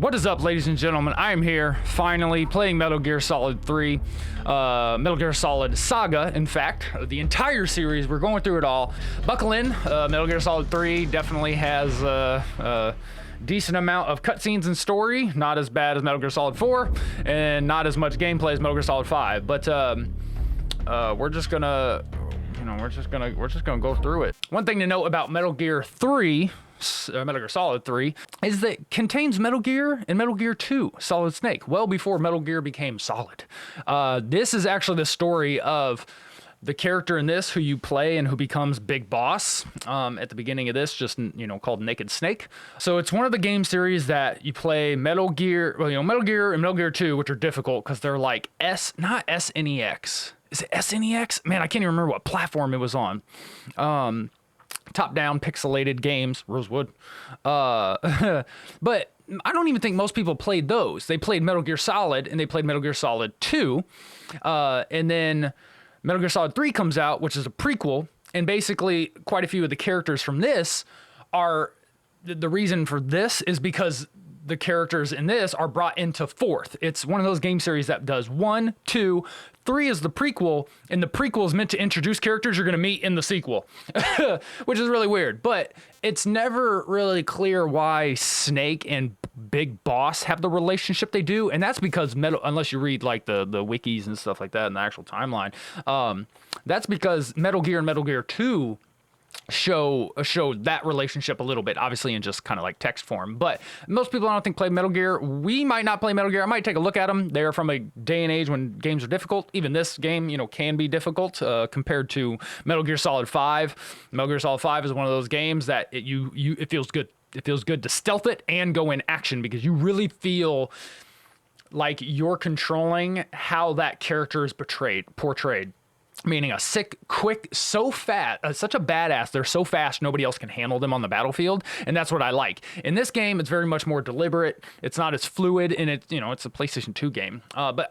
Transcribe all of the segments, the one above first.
What is up, ladies and gentlemen? I am here, finally, playing Metal Gear Solid 3. Metal Gear Solid Saga, in fact. The entire series, we're going through it all. Buckle in, Metal Gear Solid 3 definitely has a decent amount of cutscenes and story. Not as bad as Metal Gear Solid 4, and not as much gameplay as Metal Gear Solid 5. But we're just gonna, we're just gonna go through it. One thing to note about Metal Gear 3, Metal Gear Solid 3, is that it contains Metal Gear and Metal Gear 2, Solid Snake, well before Metal Gear became Solid. This is actually the story of the character in this who you play and who becomes Big Boss at the beginning of this, just, called Naked Snake. So it's one of the game series that you play Metal Gear, Metal Gear and Metal Gear 2, which are difficult because they're like not SNEX. Is it SNEX? Man, I can't even remember what platform it was on. Top-down pixelated games, Rosewood. But I don't even think most people played those. They played Metal Gear Solid, and they played Metal Gear Solid 2. And then Metal Gear Solid 3 comes out, which is a prequel, and basically quite a few of the characters from this are... The reason for this is because the characters in this are brought into fourth. It's one of those game series that does 1, 2, 3 is the prequel, and the prequel is meant to introduce characters you're going to meet in the sequel, which is really weird. But it's never really clear why Snake and Big Boss have the relationship they do, and that's because unless you read like the wikis and stuff like that in the actual timeline, that's because Metal Gear and Metal Gear 2 show that relationship a little bit, obviously in just kind of like text form. But most people I don't think play Metal Gear. We might not play Metal Gear. I might take a look at them. They're from a day and age when games are difficult. Even this game, can be difficult compared to Metal Gear Solid 5. Metal Gear Solid 5 is one of those games that it feels good. It feels good to stealth it and go in action because you really feel like you're controlling how that character is portrayed. Meaning a sick, quick, so fast, such a badass. They're so fast, nobody else can handle them on the battlefield, and that's what I like. In this game, it's very much more deliberate. It's not as fluid, and it's a PlayStation 2 game. But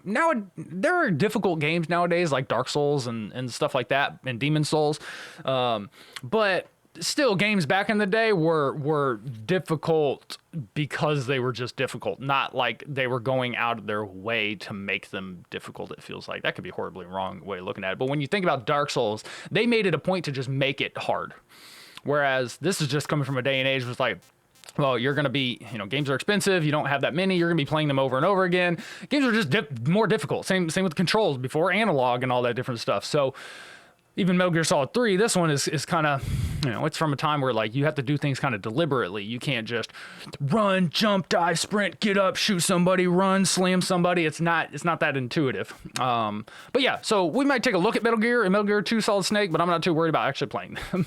now there are difficult games nowadays like Dark Souls and stuff like that, and Demon Souls. But still, games back in the day were difficult because they were just difficult, not like they were going out of their way to make them difficult. It feels like that could be a horribly wrong way of looking at it. But when you think about Dark Souls, they made it a point to just make it hard. Whereas this is just coming from a day and age was like, well, you're going to be, games are expensive. You don't have that many. You're going to be playing them over and over again. Games are just more difficult. Same with controls before analog and all that different stuff. So even Metal Gear Solid 3, this one is kind of, it's from a time where like you have to do things kind of deliberately. You can't just run, jump, dive, sprint, get up, shoot somebody, run, slam somebody. It's not that intuitive. But yeah, so we might take a look at Metal Gear and Metal Gear 2 Solid Snake, but I'm not too worried about actually playing them.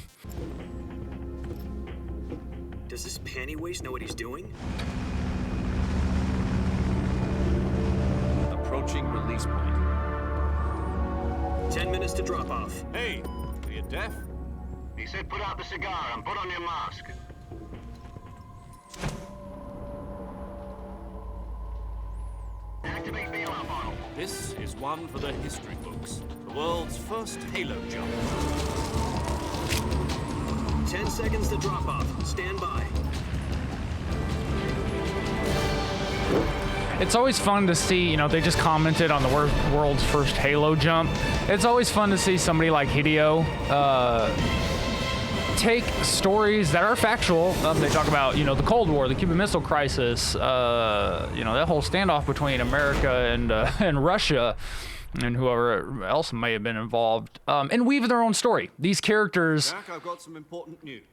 Does this panty waste know what he's doing? Approaching release point. 10 minutes to drop off. Hey, are you deaf? He said put out the cigar and put on your mask. Activate the alarm bottle. This is one for the history books. The world's first Halo jump. 10 seconds to drop off. Stand by. It's always fun to see, they just commented on the world's first Halo jump. It's always fun to see somebody like Hideo take stories that are factual. They talk about, the Cold War, the Cuban Missile Crisis, that whole standoff between America and Russia and whoever else may have been involved, and weave their own story. These characters Jack, I've got some important news.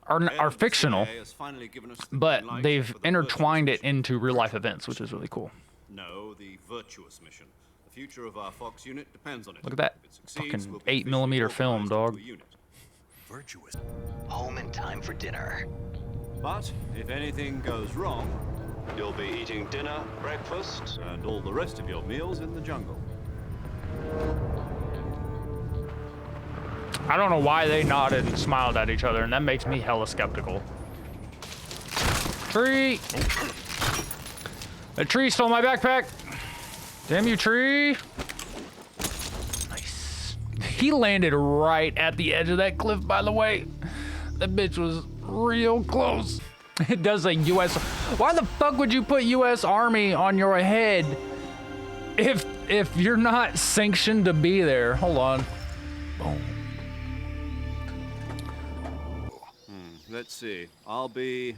are fictional, but they've intertwined it into real-life events, which is really cool. No, the virtuous mission. The future of our Fox unit depends on it. Look at that. If it succeeds, Fucking we'll be 8mm officially film, organized dog. into a unit. Virtuous. Home in time for dinner. But if anything goes wrong, You'll be eating dinner, breakfast. and all the rest of your meals in the jungle. I don't know why they nodded and smiled at each other, and that makes me hella skeptical. Tree! The tree stole my backpack! Damn you, tree! Nice. He landed right at the edge of that cliff, by the way. That bitch was real close. It does say U.S. Why the fuck would you put U.S. Army on your head if you're not sanctioned to be there? Hold on. Boom. Let's see. I'll be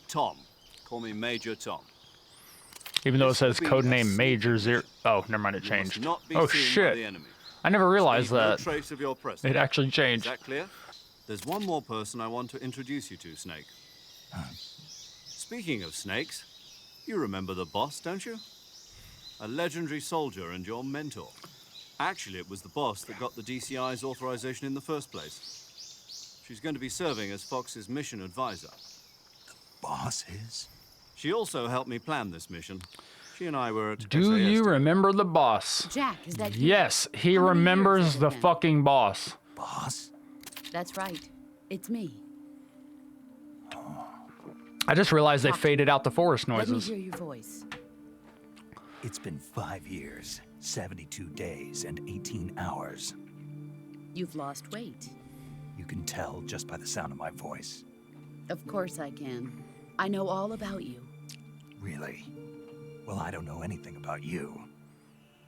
Tom. Call me Major Tom. Even though it This will says be a codename Major sneaky Zero. mission. Oh, never mind. It You must changed. not be Oh seen by shit! the enemy. I never realized Leave no that. trace of your presence. It actually Is changed. that clear? There's one more person I want to introduce you to, Snake. Speaking of snakes, you remember the boss, don't you? A legendary soldier and your mentor. Actually, it was the boss that got the DCI's authorization in the first place. She's going to be serving as Fox's mission advisor. Boss is? She also helped me plan this mission. She and I were at Do SAS you together. remember the boss? Jack, is that you? Yes, he How many years remembers has it the been? fucking boss. Boss? That's right. It's me. I just realized they Talk. faded out the forest Let me noises. hear your voice. It's been 5 years, 72 days, and 18 hours. You've lost weight. You can tell just by the sound of my voice. Of course I can. I know all about you. Really? Well, I don't know anything about you.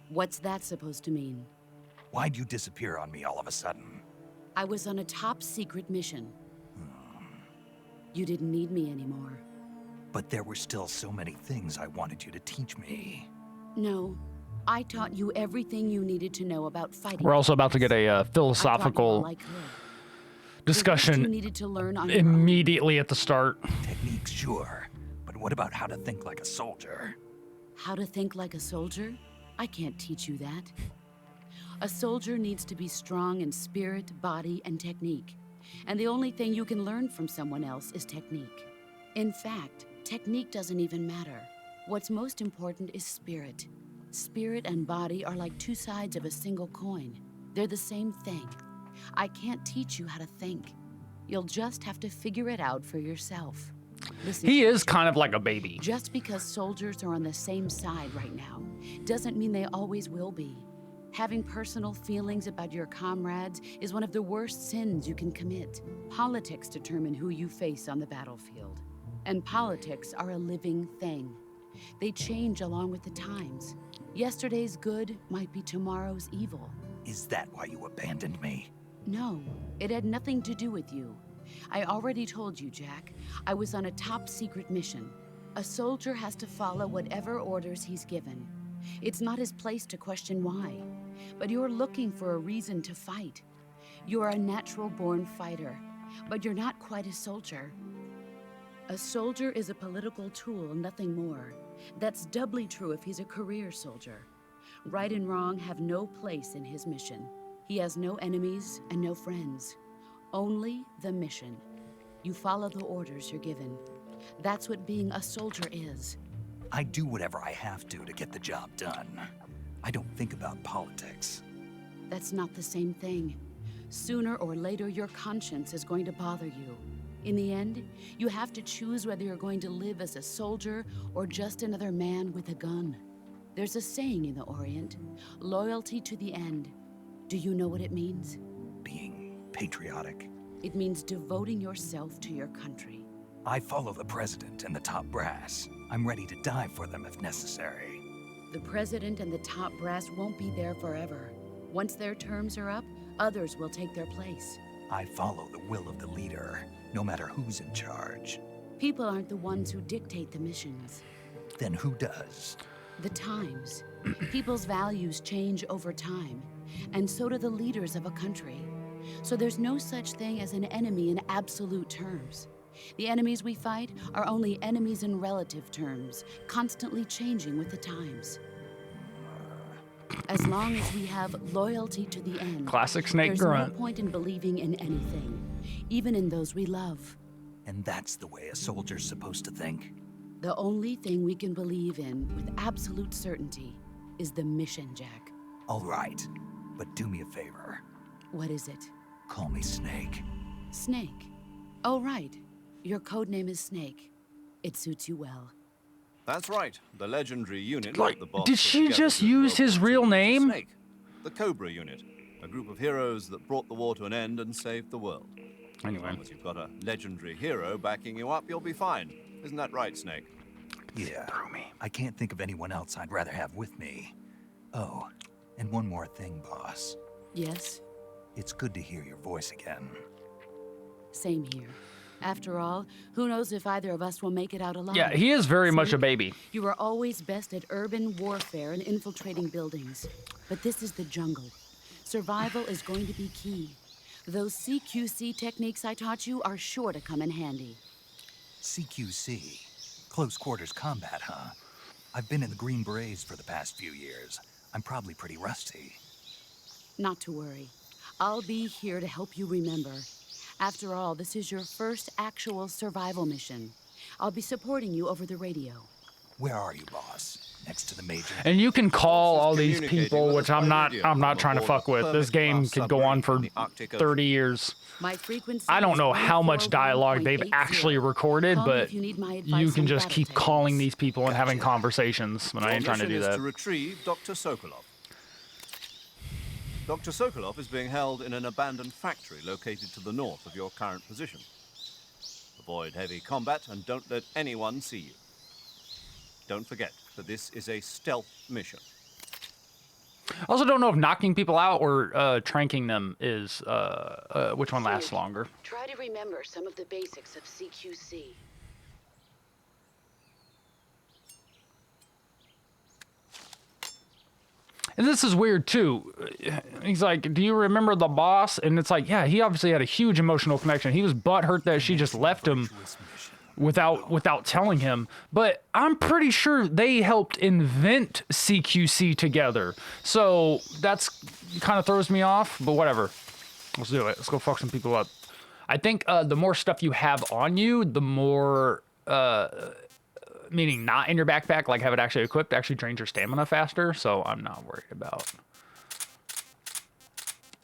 What's that supposed to mean? Why'd you disappear on me all of a sudden? I was on a top secret mission. You didn't need me anymore. But there were still so many things I wanted you to teach me. No, I taught you everything you needed to know about fighting. We're also about to get a I taught you all philosophical I could. The rest you discussion needed to learn on your own. immediately at the start. Techniques, sure. But what about how to think like a soldier? How to think like a soldier? I can't teach you that. A soldier needs to be strong in spirit, body, and technique. And the only thing you can learn from someone else is technique. In fact, technique doesn't even matter. What's most important is spirit. Spirit and body are like two sides of a single coin. They're the same thing. I can't teach you how to think. You'll just have to figure it out for yourself. Listen, He is kind of like a baby. just because soldiers are on the same side right now doesn't mean they always will be. Having personal feelings about your comrades is one of the worst sins you can commit. Politics determine who you face on the battlefield. And politics are a living thing. They change along with the times. Yesterday's good might be tomorrow's evil. Is that why you abandoned me? No, it had nothing to do with you. I already told you, Jack. I was on a top secret mission. A soldier has to follow whatever orders he's given. It's not his place to question why. But you're looking for a reason to fight. You're a natural-born fighter, but you're not quite a soldier. A soldier is a political tool, nothing more. That's doubly true if he's a career soldier. Right and wrong have no place in his mission. He has no enemies and no friends. Only the mission. You follow the orders you're given. That's what being a soldier is. I do whatever I have to get the job done. I don't think about politics. That's not the same thing. Sooner or later, your conscience is going to bother you. In the end, you have to choose whether you're going to live as a soldier or just another man with a gun. There's a saying in the Orient, loyalty to the end. Do you know what it means? Being patriotic. It means devoting yourself to your country. I follow the president and the top brass. I'm ready to die for them if necessary. The president and the top brass won't be there forever. Once their terms are up, others will take their place. I follow the will of the leader, no matter who's in charge. People aren't the ones who dictate the missions. Then who does? The times. People's values change over time, and so do the leaders of a country. So there's no such thing as an enemy in absolute terms. The enemies we fight are only enemies in relative terms, constantly changing with the times. As long as we have loyalty to the end, Classic Snake there's grunt. no point in believing in anything, even in those we love. And that's the way a soldier's supposed to think. The only thing we can believe in with absolute certainty is the mission, Jack. All right, but do me a favor. What is it? Call me Snake. Snake. Oh, right. Your code name is Snake. It suits you well. That's right. The legendary unit. Like, the boss did put she together just during use World his War real II. name? Snake. The Cobra unit. A group of heroes that brought the war to an end and saved the world. Anyway. As long as you've got a legendary hero backing you up, you'll be fine. Isn't that right, Snake? Yeah. I can't think of anyone else I'd rather have with me. Oh, and one more thing, boss. Yes, It's good to hear your voice again. same here. After all, who knows if either of us will make it out alive? Yeah, he is very much a Snake, baby. You are always best at urban warfare and infiltrating buildings. But this is the jungle. Survival is going to be key. Those CQC techniques I taught you are sure to come in handy. CQC. Close quarters combat, huh? I've been in the Green Berets for the past few years. I'm probably pretty rusty. Not to worry. I'll be here to help you remember. After all, this is your first actual survival mission. I'll be supporting you over the radio. Where are you, boss? Next to the major? And you can call all these Communicating people, with which us I'm by not radio I'm not from trying to aboard fuck with. a This game Hermit-class could go on for submarine in the Arctic Ocean. 30 years. My frequency I don't is know how much dialogue they've 141.80. actually recorded, Call me but if you need my advice you can on just battle keep techniques. calling these people and having conversations, but I Your ain't trying to mission do is that. to retrieve Dr. Sokolov. Dr. Sokolov is being held in an abandoned factory located to the north of your current position. Avoid heavy combat and don't let anyone see you. Don't forget that this is a stealth mission. I also don't know if knocking people out or tranking them is which one lasts longer. Try to remember some of the basics of CQC. And this is weird too. He's like, "Do you remember the boss?" And it's like, yeah, he obviously had a huge emotional connection. He was butthurt that she just left him without telling him. But I'm pretty sure they helped invent CQC together. So that's kind of throws me off. But whatever, let's do it. Let's go fuck some people up. I think the more stuff you have on you, the more meaning not in your backpack, like have it actually equipped, actually drains your stamina faster. So I'm not worried about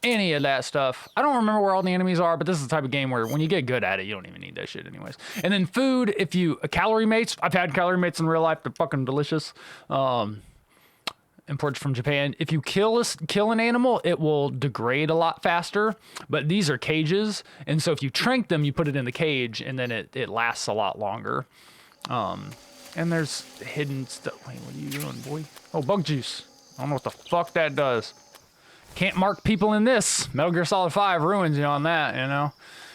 any of that stuff. I don't remember where all the enemies are, but this is the type of game where when you get good at it, you don't even need that shit anyways. And then food, if you calorie mates, I've had calorie mates in real life. They're fucking delicious. Imported from Japan. If you kill an animal, it will degrade a lot faster, but these are cages. And so if you trank them, you put it in the cage and then it lasts a lot longer. And there's hidden stuff. Wait, what are you doing, boy? Oh, bug juice. I don't know what the fuck that does. Can't mark people in this. Metal Gear Solid 5 ruins you on that, you know?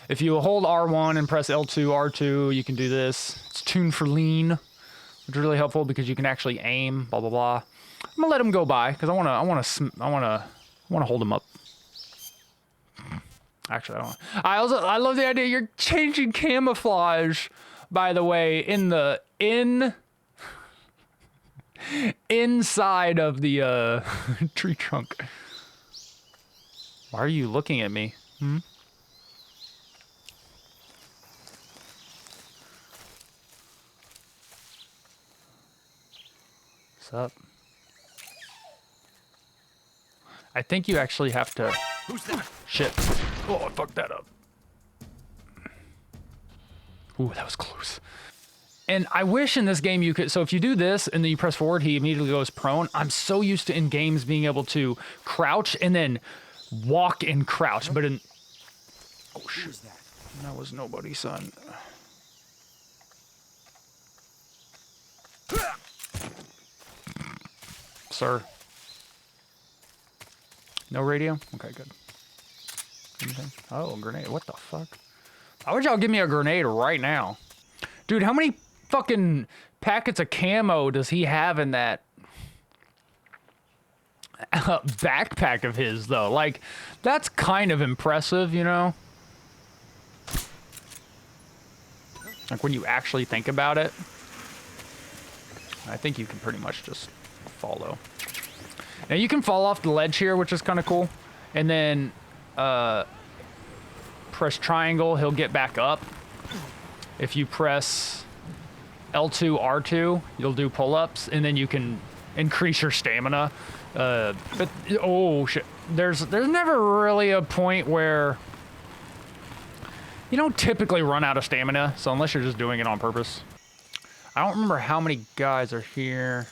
If you hold R1 and press L2, R2, you can do this. It's tuned for lean, which is really helpful because you can actually aim, blah, blah, blah. I'm gonna let him go by because I wanna hold him up. Actually, I don't. I love the idea you're changing camouflage, by the way, inside of the tree trunk. Why are you looking at me? What's up? I think you actually have to. Who's that? Shit. Oh, I fucked that up. Ooh, that was close. And I wish in this game you could, so if you do this and then you press forward, he immediately goes prone. I'm so used to in games being able to crouch and then walk and crouch, but in, oh shit, that was nobody, son. Sir. No radio? Okay, good. Anything? Oh, a grenade. What the fuck? Why would y'all give me a grenade right now? Dude, how many fucking packets of camo does he have in that backpack of his, though? Like, that's kind of impressive, you know? Like, when you actually think about it. I think you can pretty much just follow. Now, you can fall off the ledge here, which is kind of cool. And then press triangle, he'll get back up. If you press L2, R2, you'll do pull-ups, and then you can increase your stamina. But oh shit, there's never really a point where you don't typically run out of stamina. So unless you're just doing it on purpose, I don't remember how many guys are here.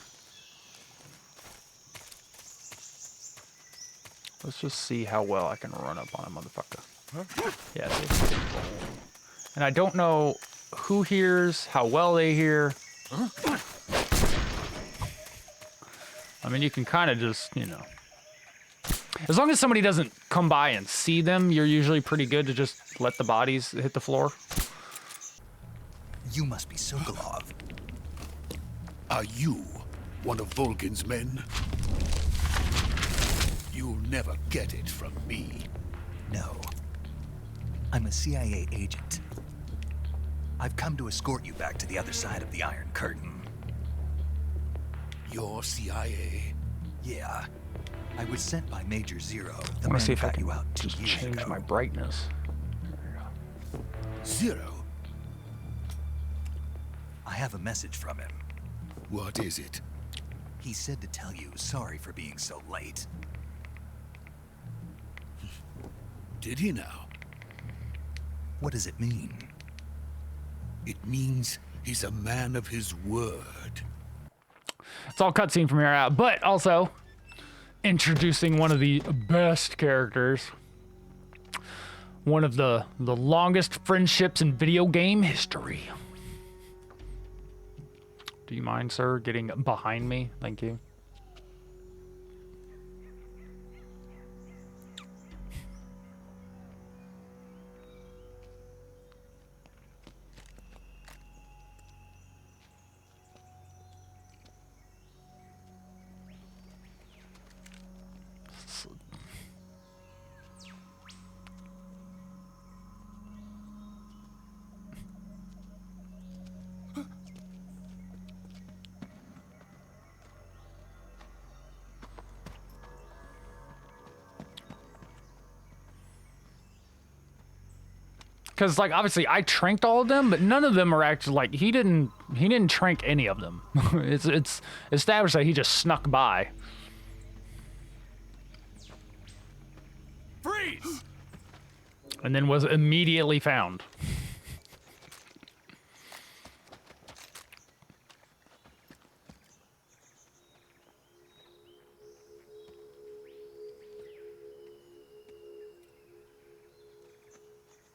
Let's just see how well I can run up on a motherfucker. Yeah. And I don't know who hears, how well they hear. I mean, you can kind of just, you know. As long as somebody doesn't come by and see them, you're usually pretty good to just let the bodies hit the floor. You must be Sokolov. Are you one of Volgin's men? You'll never get it from me. No. I'm a CIA agent. I've come to escort you back to the other side of the Iron Curtain. You're CIA? Yeah. I was sent by Major Zero, the Let me man see who if I got can you out 2 just years change ago. my brightness. Zero? I have a message from him. What is it? He said to tell you sorry for being so late. Did he now? What does it mean? It means he's a man of his word. It's all cutscene from here out, but also introducing one of the best characters. One of the longest friendships in video game history. Do you mind, sir, getting behind me? Thank you. Because, like, obviously I tranked all of them, but none of them are actually, like, he didn't trank any of them. it's established that he just snuck by. Freeze! And then was immediately found.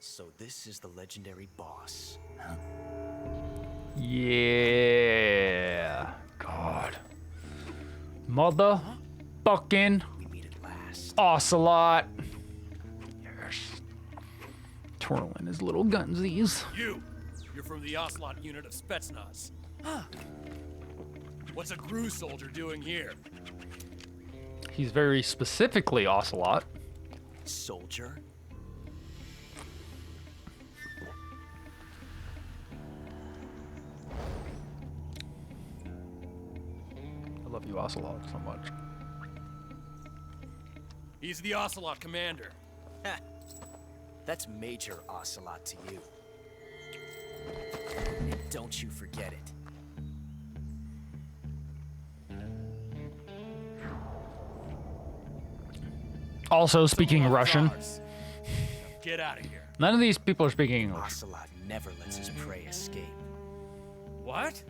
So this is the legendary boss. Yeah. God. Motherfucking We meet at last. Ocelot. Yes. Twirling his little gunsies. You're from the Ocelot unit of Spetsnaz. What's a GRU soldier doing here? He's very specifically Ocelot. Soldier? I love you, Ocelot, so much. He's the Ocelot commander. Ha! That's Major Ocelot to you. And don't you forget it. Also speaking Russian. Ours. Get out of here. None of these people are speaking English. Ocelot never lets his prey escape. What?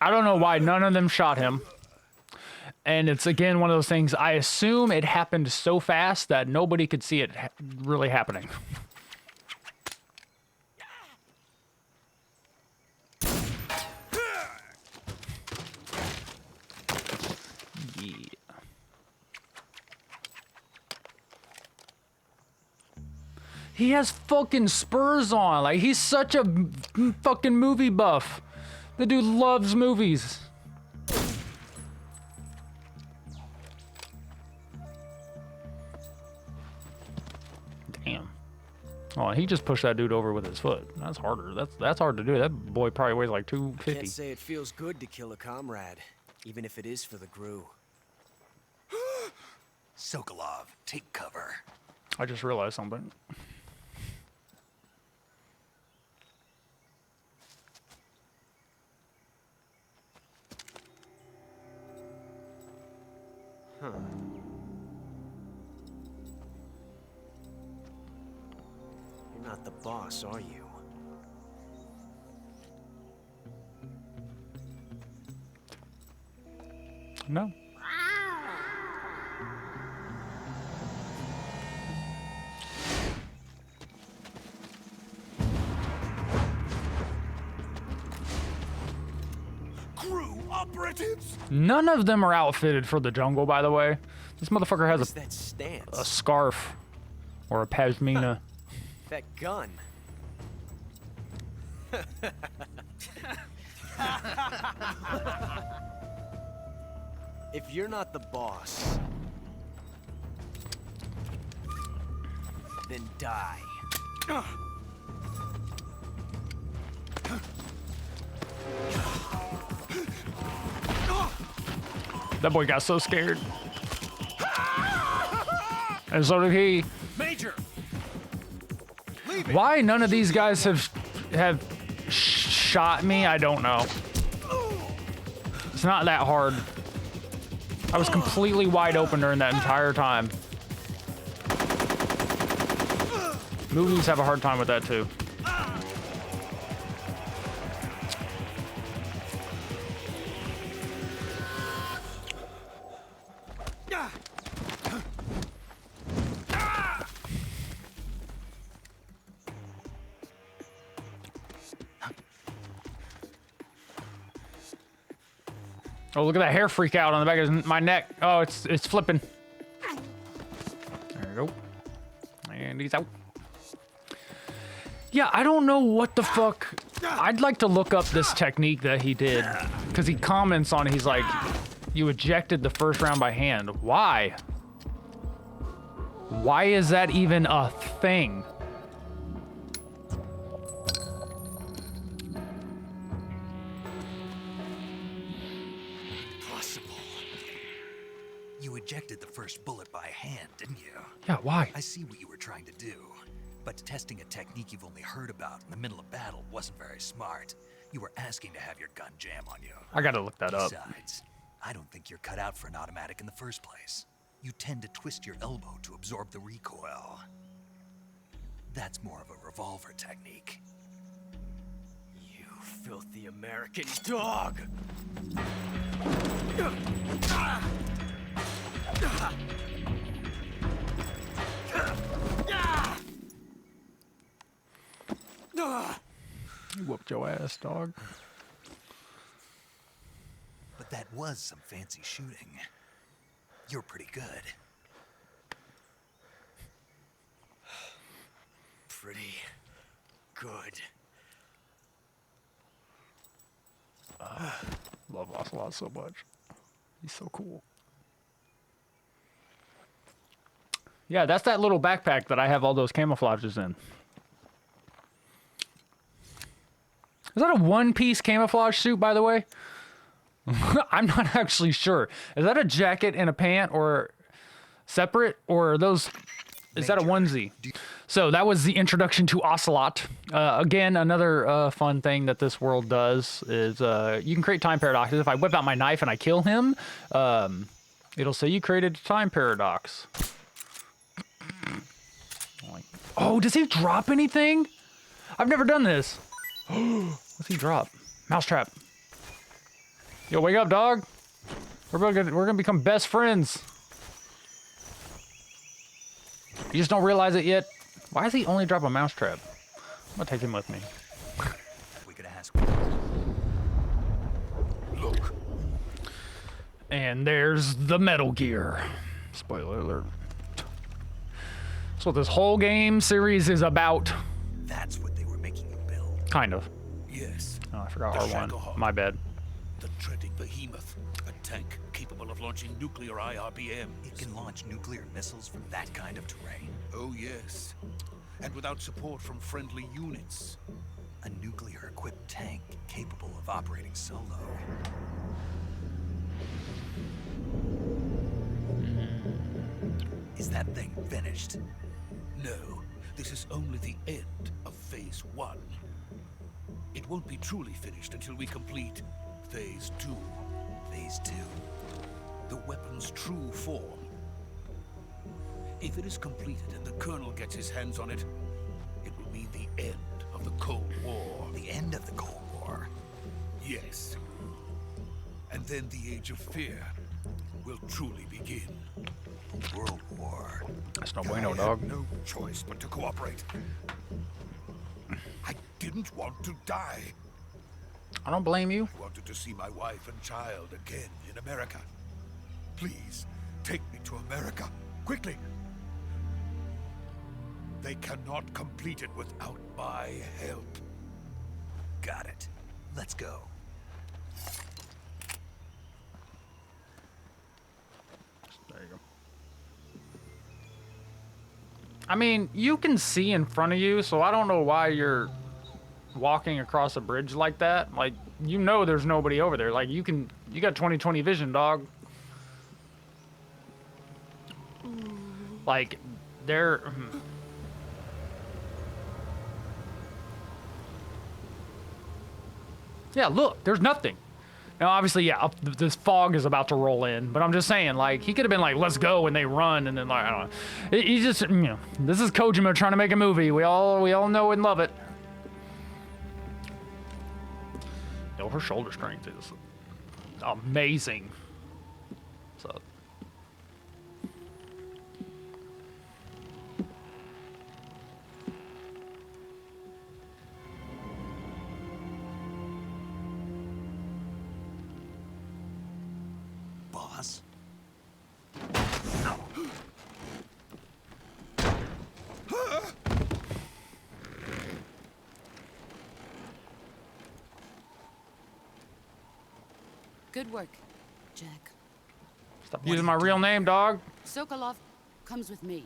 I don't know why none of them shot him. And it's, again, one of those things, I assume it happened so fast that nobody could see it really happening. Yeah. He has fucking spurs on. Like, he's such a fucking movie buff. The dude loves movies. Damn. Oh, he just pushed that dude over with his foot. That's harder. That's hard to do. That boy probably weighs like 250. Can't say it feels good to kill a comrade, even if it is for the GRU. Sokolov, take cover. I just realized something. You're not the boss, are you? No. Crew operatives? None of them are outfitted for the jungle, by the way. This motherfucker has What's that stance? a scarf or a pashmina. That gun. If you're not the boss, then die. That boy got so scared. And so did he. Major! Why none of these guys have shot me, I don't know. It's not that hard. I was completely wide open during that entire time. Movies have a hard time with that too. Oh, look at that hair freak out on the back of my neck. Oh, it's flipping. There you go. And he's out. Yeah, I don't know what the fuck. I'd like to look up this technique that he did. Because he comments on it. He's like, you ejected the first round by hand. Why? Why is that even a thing? You ejected the first bullet by hand, didn't you? Yeah, why? I see what you were trying to do. But testing a technique you've only heard about in the middle of battle wasn't very smart. You were asking to have your gun jam on you. I gotta look that up. Besides, I don't think you're cut out for an automatic in the first place. You tend to twist your elbow to absorb the recoil. That's more of a revolver technique. You filthy American dog! You whooped your ass, dog. But that was some fancy shooting. You're pretty good. Pretty good. Love Ocelot so much. He's so cool. Yeah, that's that little backpack that I have all those camouflages in. Is that a one-piece camouflage suit, by the way? I'm not actually sure. Is that a jacket and a pant, or separate, or are those? Is that a onesie? So that was the introduction to Ocelot. Again, another fun thing that this world does is you can create time paradoxes. If I whip out my knife and I kill him, it'll say you created a time paradox. Oh, does he drop anything? I've never done this. What's he drop? Mousetrap. Yo, wake up, dog. We're gonna become best friends. You just don't realize it yet. Why does he only drop a mousetrap? I'm gonna take him with me. We could ask. Look. And there's the Metal Gear. Spoiler alert. That's what this whole game series is about. That's what they were making you build. Kind of. Yes. Oh, I forgot The R1. Shagohod. My bad. The treading behemoth. A tank capable of launching nuclear IRBMs. It can launch nuclear missiles from that kind of terrain. Oh, yes. And without support from friendly units. A nuclear-equipped tank capable of operating solo. Is that thing finished? No, this is only the end of Phase 1. It won't be truly finished until we complete Phase 2. Phase 2. the weapon's true form. If it is completed and the Colonel gets his hands on it, it will mean the end of the Cold War. The end of the Cold War? Yes. And then the Age of Fear will truly begin. World War. That's no bueno, dog. No choice but to cooperate. I didn't want to die. I don't blame you. I wanted to see my wife and child again in America. Please, take me to America, quickly. They cannot complete it without my help. Got it. Let's go. There you go. I mean, you can see in front of you, so I don't know why you're walking across a bridge like that. Like, you know there's nobody over there. Like, you got 20/20 vision, dog. Like, they're... Yeah, look, there's nothing. Now, obviously, yeah, this fog is about to roll in, but I'm just saying, like, he could have been like, let's go, and they run, and then, like, I don't know. He just, you know, this is Kojima trying to make a movie. We all know and love it. Yo, her shoulder strength is amazing. So. Boss? Good work, Jack. Stop using my real name, dog. Sokolov comes with me.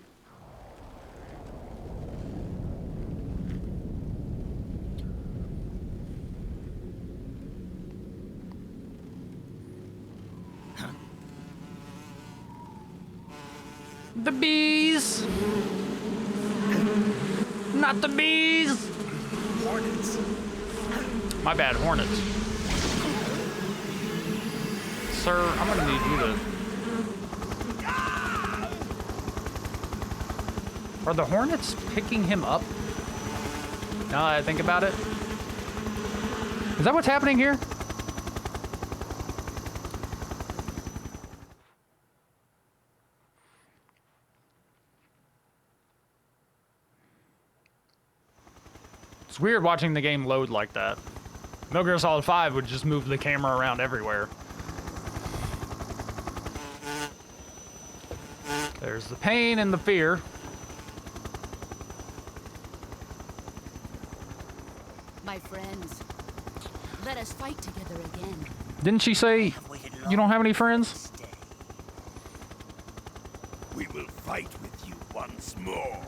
The bees! Not the bees! Hornets. My bad, hornets. Sir, I'm gonna need you to... Are the hornets picking him up? Now that I think about it. Is that what's happening here? It's weird watching the game load like that. Metal Gear Solid 5 would just move the camera around everywhere. There's the pain and the fear. My friends, let us fight together again. Didn't she say you don't have any friends? We will fight with you once more.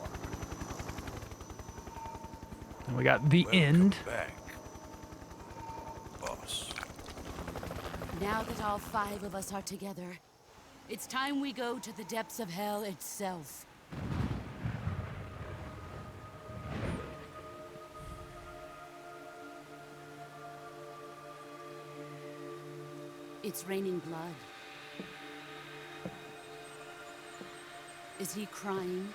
And we got the end. Back, boss. Now that all 5 of us are together, it's time we go to the depths of hell itself. It's raining blood. Is he crying?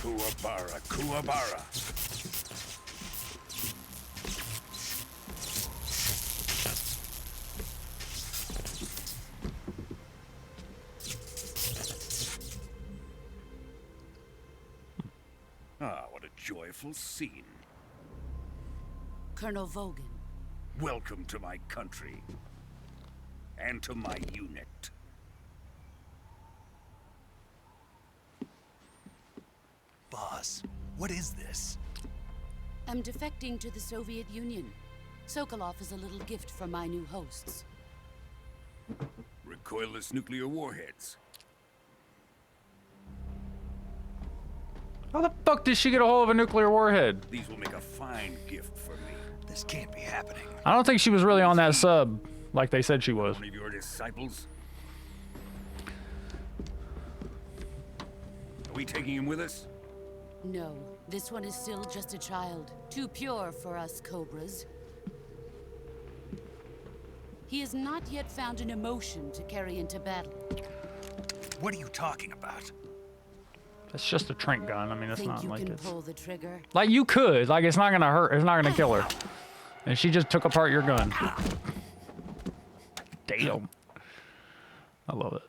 Kuwabara, Kuwabara. Ah, what a joyful scene. Colonel Vogan. Welcome to my country. And to my unit. Boss, what is this? I'm defecting to the Soviet Union. Sokolov is a little gift from my new hosts. Recoilless nuclear warheads. How the fuck did she get a hold of a nuclear warhead? These will make a fine gift for me. This can't be happening. I don't think she was really on that sub like they said she was. One of your disciples? Are we taking him with us? No, this one is still just a child. Too pure for us Cobras. He has not yet found an emotion to carry into battle. What are you talking about? It's just a trank gun. I mean, it's Think not you like can it's pull the trigger? like you could. Like it's not gonna hurt. It's not gonna kill her. And she just took apart your gun. Damn. I love it.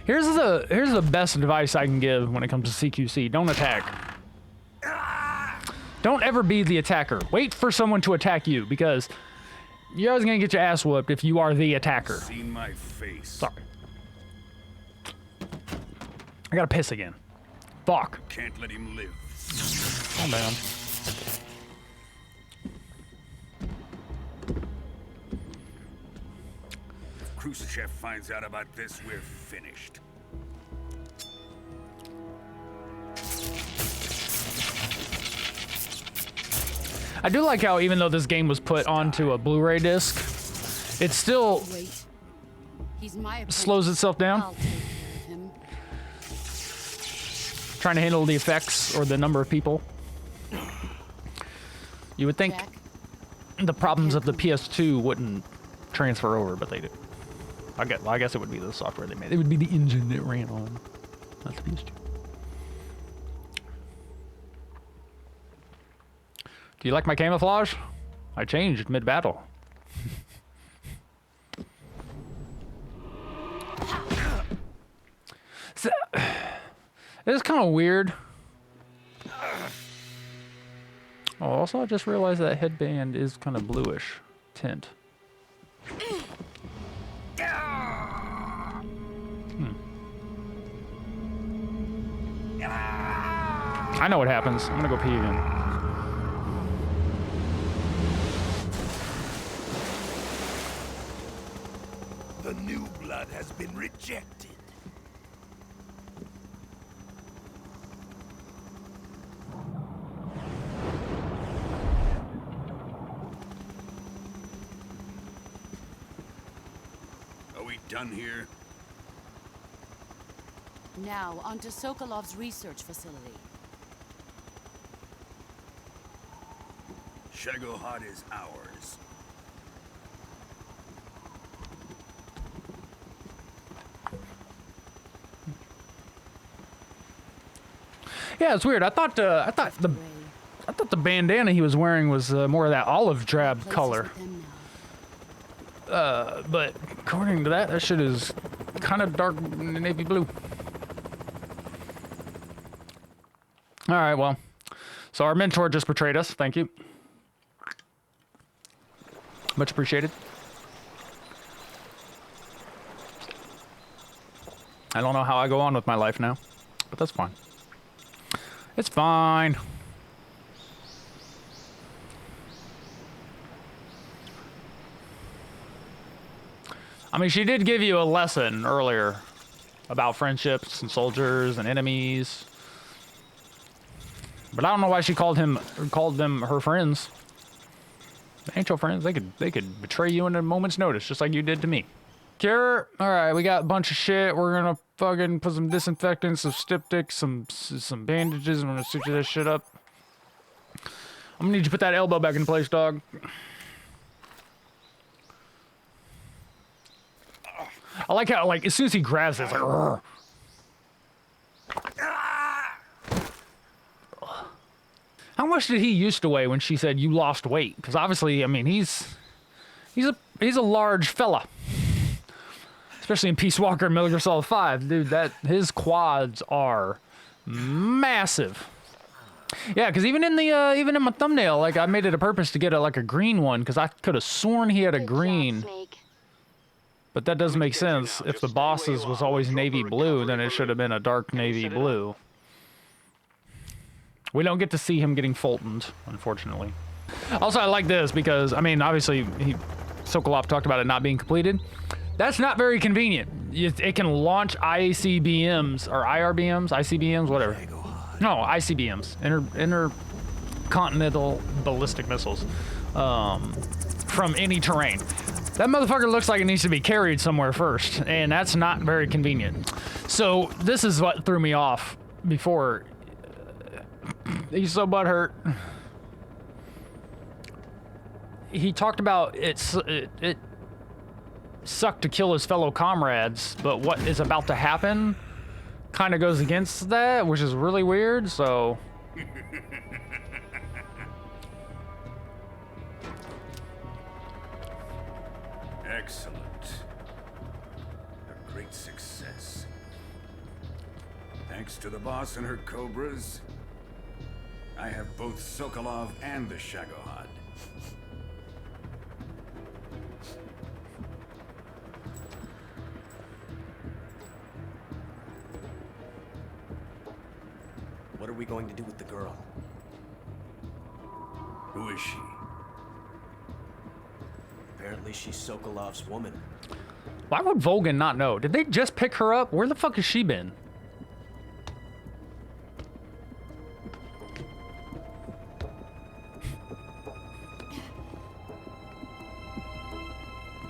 Here's the best advice I can give when it comes to CQC. Don't attack. Don't ever be the attacker. Wait for someone to attack you because you're always gonna get your ass whooped if you are the attacker. Seen my face. Sorry. I gotta piss again. Fuck. Can't let him live. Calm down. If Khrushchev finds out about this, we're finished. I do like how even though this game was put onto a Blu-ray disc, it still Wait. He's my apprentice. slows itself down, I'll take care of him. trying to handle the effects or the number of people. You would think Jack, the problems of the PS2 wouldn't transfer over, but they do. I guess it would be the software they made. It would be the engine it ran on, not the PS2. Do you like my camouflage? I changed mid-battle. It's kind of weird. Oh, also, I just realized that headband is kind of bluish tint. I know what happens. I'm gonna go pee again. The new blood has been rejected. Are we done here? now onto Sokolov's research facility. Shagohod is ours. Yeah, it's weird. I thought the bandana he was wearing was more of that olive drab color. But according to that shit is kind of dark navy blue. All right, well, so our mentor just betrayed us. Thank you. Much appreciated. I don't know how I go on with my life now, but that's fine. It's fine. I mean, she did give you a lesson earlier about friendships and soldiers and enemies. But I don't know why she called them her friends. They ain't your friends. They could betray you in a moment's notice, just like you did to me. Cure. All right, we got a bunch of shit. We're gonna fucking put some disinfectant, some styptics, some bandages, and we're gonna stitch this shit up. I'm gonna need you to put that elbow back in place, dog. I like how, like, as soon as he grabs it, it's like, "Rrr." How much did he used to weigh when she said you lost weight? Because obviously, I mean, he's a large fella. Especially in Peace Walker and Metal Gear Solid 5. Dude, his quads are massive. Yeah, because even in my thumbnail, like, I made it a purpose to get a green one, because I could have sworn he had a green. But that doesn't make sense. If the boss's was always navy blue, then it should have been a dark navy blue. We don't get to see him getting Fultoned, unfortunately. Also, I like this because, I mean, obviously, Sokolov talked about it not being completed. That's not very convenient. It can launch ICBMs or IRBMs, ICBMs, whatever. No, ICBMs, intercontinental ballistic missiles, from any terrain. That motherfucker looks like it needs to be carried somewhere first, and that's not very convenient. So this is what threw me off before. He's so butthurt. He talked about it sucked to kill his fellow comrades, but what is about to happen kind of goes against that, which is really weird, so... Excellent. A great success. Thanks to the boss and her cobras, I have both Sokolov and the Shagohod. What are we going to do with the girl? Who is she? Apparently she's Sokolov's woman. Why would Volgin not know? Did they just pick her up? Where the fuck has she been?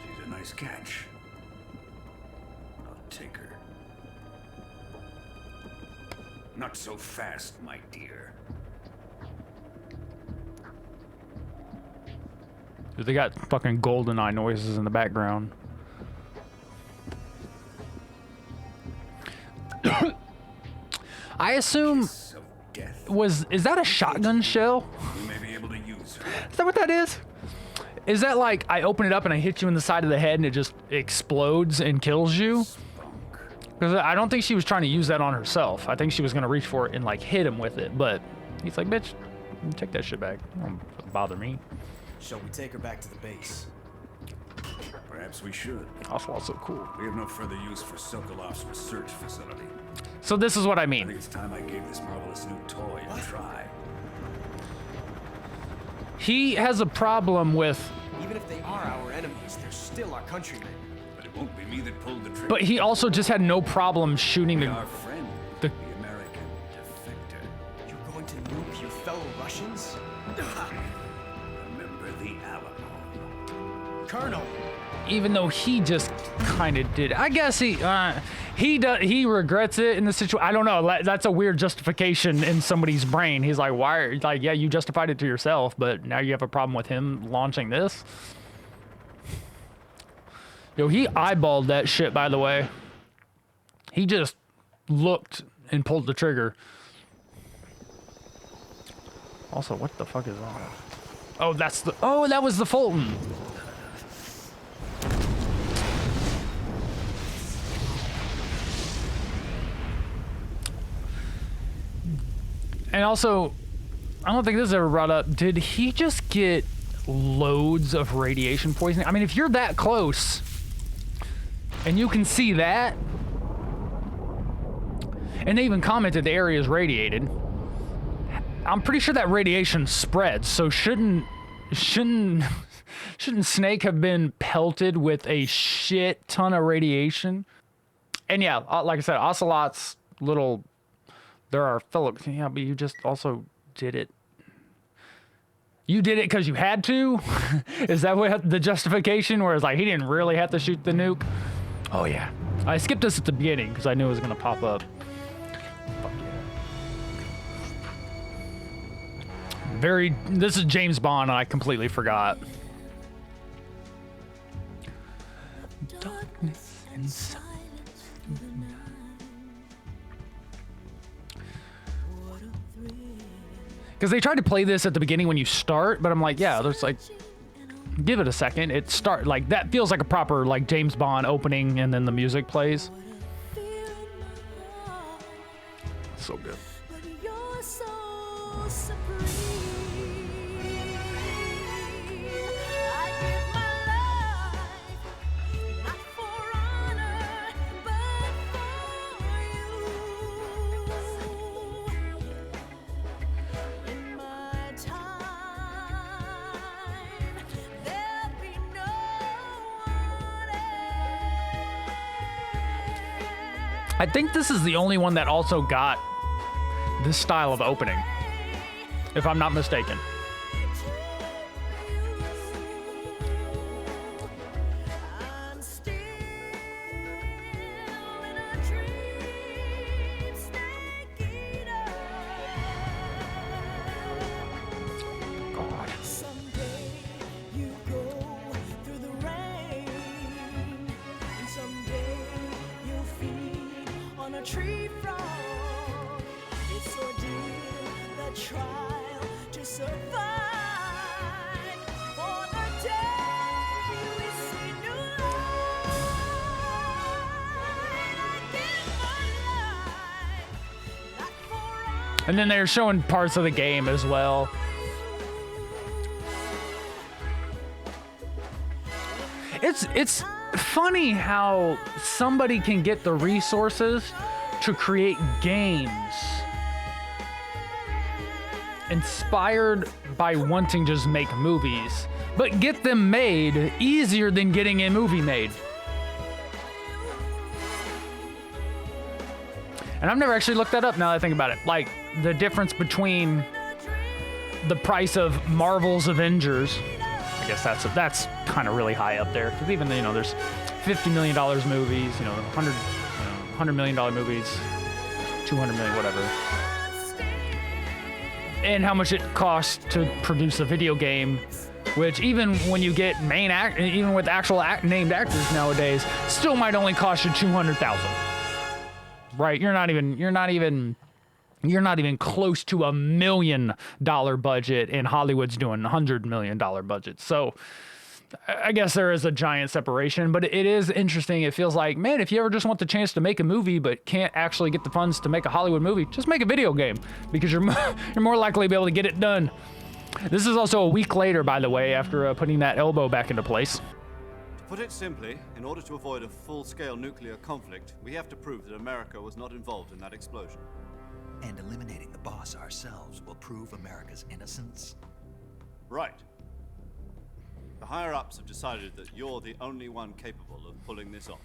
She's a nice catch. I'll take her. Not so fast, my dear. Dude, they got fucking GoldenEye noises in the background. I assume is that a shotgun shell? You may be able to use her. Is that what that is? Is that like I open it up and I hit you in the side of the head and it just explodes and kills you? Because I don't think she was trying to use that on herself. I think she was gonna reach for it and like hit him with it, but he's like, bitch, take that shit back. Don't bother me. Shall we take her back to the base? Perhaps we should. Ocelot's so cool. We have no further use for Sokolov's research facility. So this is what I I mean. think it's time I gave this marvelous new toy a try. He has a problem with, Even if they are our enemies, they're still our countrymen. But it won't be me that pulled the trigger. but he also just had no problem shooting Our the. friend, the- the American defector. You're going to nuke your fellow Russians? Remember the Alamo. Colonel! Even though he just kind of did. I guess he regrets it in the situation. I don't know. That's a weird justification in somebody's brain. He's like, why? Like, yeah, you justified it to yourself, but now you have a problem with him launching this. Yo, he eyeballed that shit, by the way. He just looked and pulled the trigger. Also, what the fuck is that? Oh, that was the Fulton. And also, I don't think this is ever brought up. Did he just get loads of radiation poisoning? I mean, if you're that close and you can see that, and they even commented the area is radiated, I'm pretty sure that radiation spreads. So shouldn't Snake have been pelted with a shit ton of radiation? And yeah, like I said, Ocelot's little. There are fellow. Yeah, but you just also did it. You did it because you had to? Is that what the justification? Where it's like he didn't really have to shoot the nuke? Oh yeah. I skipped this at the beginning because I knew it was gonna pop up. Fuck yeah. This is James Bond, and I completely forgot. Darkness and silence. Because they tried to play this at the beginning when you start, but I'm like, yeah, there's like, give it a second. It start like that feels like a proper like James Bond opening, and then the music plays. So good. I think this is the only one that also got this style of opening, if I'm not mistaken. Tree frog, it's ordeal, the trial to survive. For the day we see new light, I give my life, not for And then they're showing parts of the game as well. It's funny how somebody can get the resources to create games inspired by wanting to just make movies, but get them made easier than getting a movie made. And I've never actually looked that up now that I think about it. Like the difference between the price of Marvel's Avengers. I guess that's kind of really high up there. Because even, there's $50 million movies, $100 million movies, 200 million, whatever. And how much it costs to produce a video game, which even when you get even with actual named actors nowadays, still might only cost you $200,000. Right? You're not even close to $1 million budget, and Hollywood's doing $100 million budget. So I guess there is a giant separation, but it is interesting. It feels like, man, if you ever just want the chance to make a movie but can't actually get the funds to make a Hollywood movie, just make a video game, because you're more likely to be able to get it done. This is also a week later, by the way, after putting that elbow back into place. To put it simply, in order to avoid a full-scale nuclear conflict, we have to prove that America was not involved in that explosion. And eliminating the boss ourselves will prove America's innocence? Right. The higher-ups have decided that you're the only one capable of pulling this off.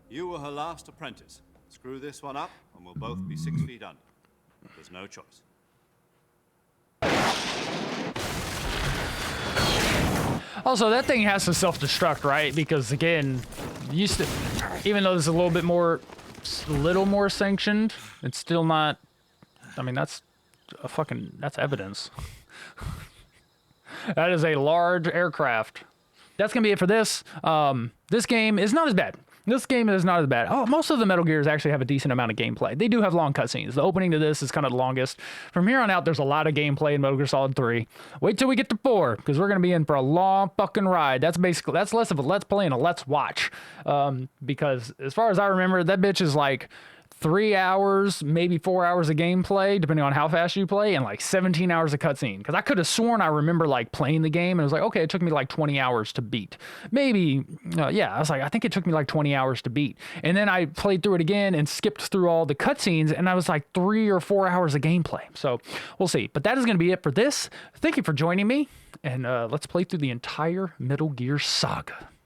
You were her last apprentice. Screw this one up, and we'll both be 6 feet under. There's no choice. Also, that thing has to self-destruct, right? Because again, even though this is a little more sanctioned, it's still not. I mean, that's evidence. That is a large aircraft. That's gonna be it for this. This game is not as bad. Oh, most of the Metal Gears actually have a decent amount of gameplay. They do have long cutscenes. The opening to this is kind of the longest. From here on out, there's a lot of gameplay in Metal Gear Solid 3. Wait till we get to 4, because we're going to be in for a long fucking ride. That's less of a let's play and a let's watch. Because as far as I remember, that bitch is like 3 hours, maybe 4 hours of gameplay, depending on how fast you play, and like 17 hours of cutscene. Because I could have sworn I remember like playing the game, and it was like, okay, it took me like 20 hours to beat. Maybe, I was like, I think it took me like 20 hours to beat. And then I played through it again and skipped through all the cutscenes, and I was like 3 or 4 hours of gameplay. So we'll see. But that is going to be it for this. Thank you for joining me, and let's play through the entire Metal Gear saga.